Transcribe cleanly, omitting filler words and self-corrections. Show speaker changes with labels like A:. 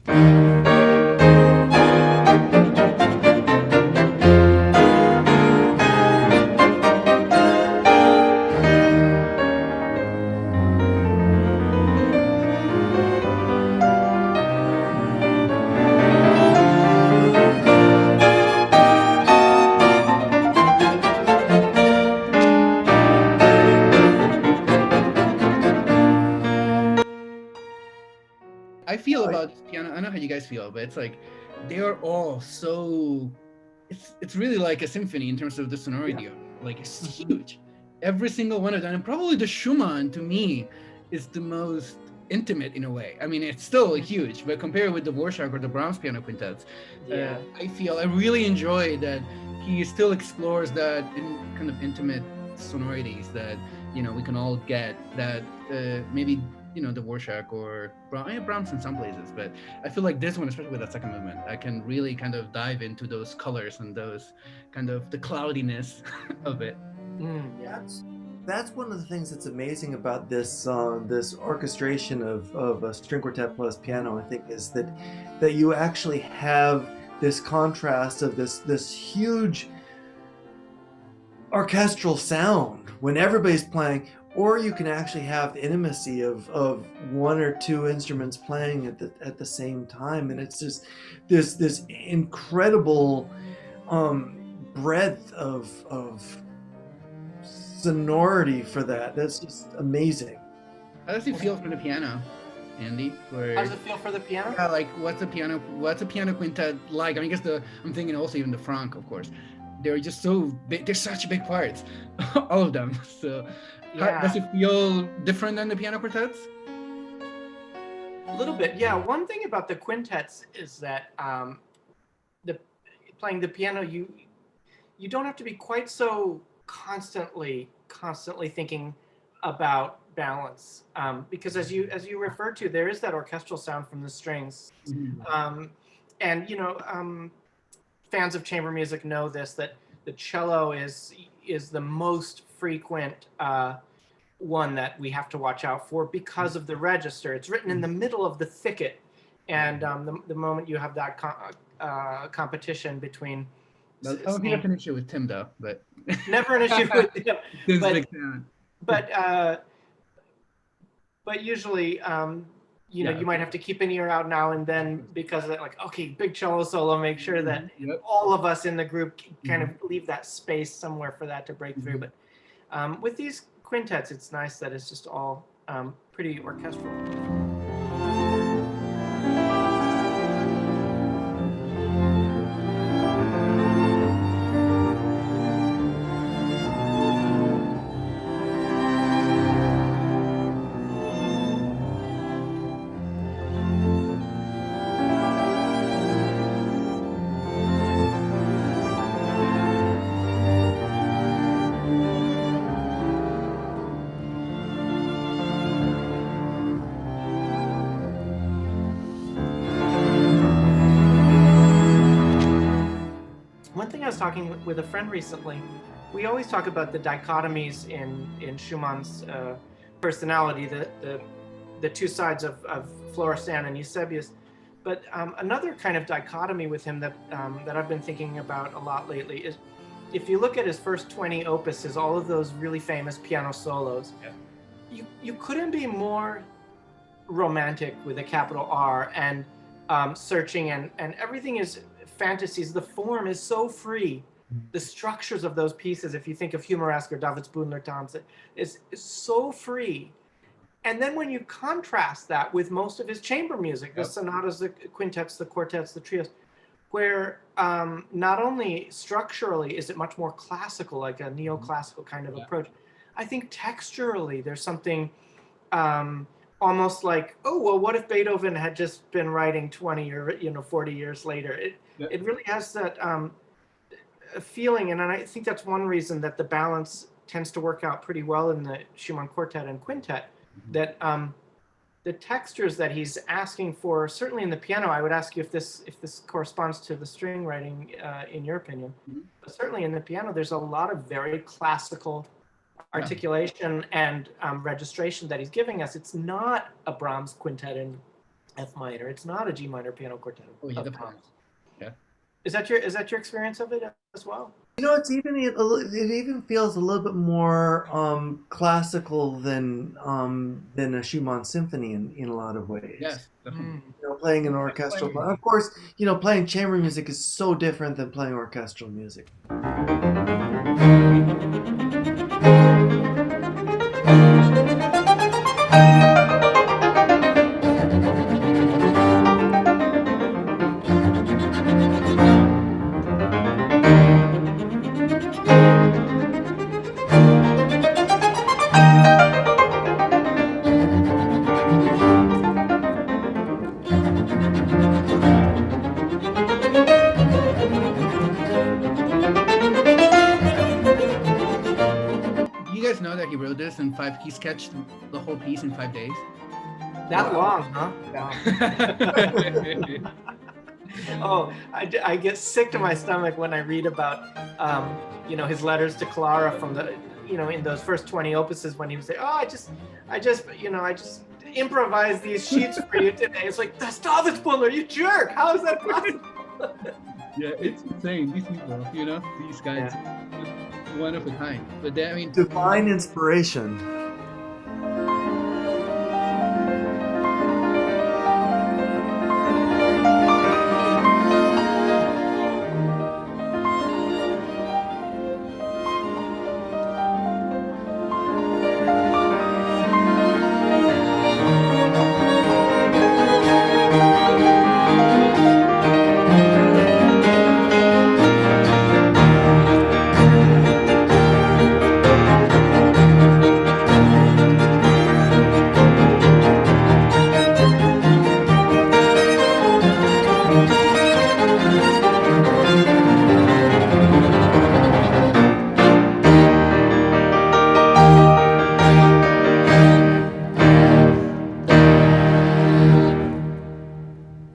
A: I feel about this piano. I don't know how you guys feel, but it's like they are all so. It's really like a symphony in terms of the sonority of it. Like it's huge. Every single one of them, and probably the Schumann to me is the most intimate in a way. I mean, it's still huge, but compared with the Dvorak or the Brahms piano quintets, I really enjoy that he still explores that in kind of intimate sonorities that we can all get that maybe the Dvorak or Brahms in some places, but I feel like this one, especially with that second movement, I can really kind of dive into those colors and those kind of the cloudiness of it.
B: That's one of the things that's amazing about this orchestration of a string quartet plus piano. I think is that you actually have this contrast of this huge orchestral sound when everybody's playing, or you can actually have the intimacy of one or two instruments playing at the same time, and it's just this incredible breadth of sonority for that. That's just amazing.
A: How does it feel for the piano, Andy?
C: How does it feel for the piano?
A: Yeah, like what's a piano quintet like? I mean, I guess I'm thinking also even the Franck, of course. They're just so big. They're such big parts, all of them. So, does it feel different than the piano quartets?
C: A little bit, yeah. One thing about the quintets is that playing the piano, you don't have to be quite so constantly thinking about balance, because as you referred to, there is that orchestral sound from the strings, and fans of chamber music know this, that the cello is the most frequent one that we have to watch out for because of the register. It's written in the middle of the thicket, and the moment you have that competition between.
A: I don't think I've an issue with Tim though, but
C: never an issue with Tim. But usually, you might have to keep an ear out now and then because okay, big cello solo. Make sure that all of us in the group kind of leave that space somewhere for that to break through. But with these quintets, it's nice that it's just all pretty orchestral. I was talking with a friend recently. We always talk about the dichotomies in Schumann's personality, the two sides of Florestan and Eusebius. But another kind of dichotomy with him that I've been thinking about a lot lately is, if you look at his first 20 opuses, all of those really famous piano solos, you couldn't be more romantic with a capital R and searching, and everything is fantasies. The form is so free. The structures of those pieces, if you think of Humoresque or Davids Budler Thompson, is so free. And then when you contrast that with most of his chamber music, the sonatas, the quintets, the quartets, the trios, where not only structurally is it much more classical, like a neoclassical kind of approach, I think texturally there's something almost like, oh, well, what if Beethoven had just been writing 20 or 40 years later? It really has that feeling, and I think that's one reason that the balance tends to work out pretty well in the Schumann quartet and quintet, that the textures that he's asking for, certainly in the piano, I would ask you if this corresponds to the string writing in your opinion, but certainly in the piano, there's a lot of very classical articulation and registration that he's giving us. It's not a Brahms quintet F minor. It's not a G minor piano quartet.
A: Oh yeah,
C: of
A: the
C: Brahms.
A: Brahms. Yeah.
C: Is that your experience of it as well?
B: It's even it even feels a little bit more classical than a Schumann symphony in a lot of ways.
A: Yes, definitely.
B: Playing an orchestral, but of course, playing chamber music is so different than playing orchestral music.
A: You guys know that he wrote this in 5. He sketched the whole piece in 5 days.
C: That long, huh? Wow. Oh, I get sick to my stomach when I read about, his letters to Clara from the, in those first 20 opuses when he was saying, oh, I just improvised these sheets for you today. It's like, Stavitspulner, you jerk! How is that possible?
A: Yeah, it's insane. These people, these guys, one of a kind. But then,
B: divine inspiration.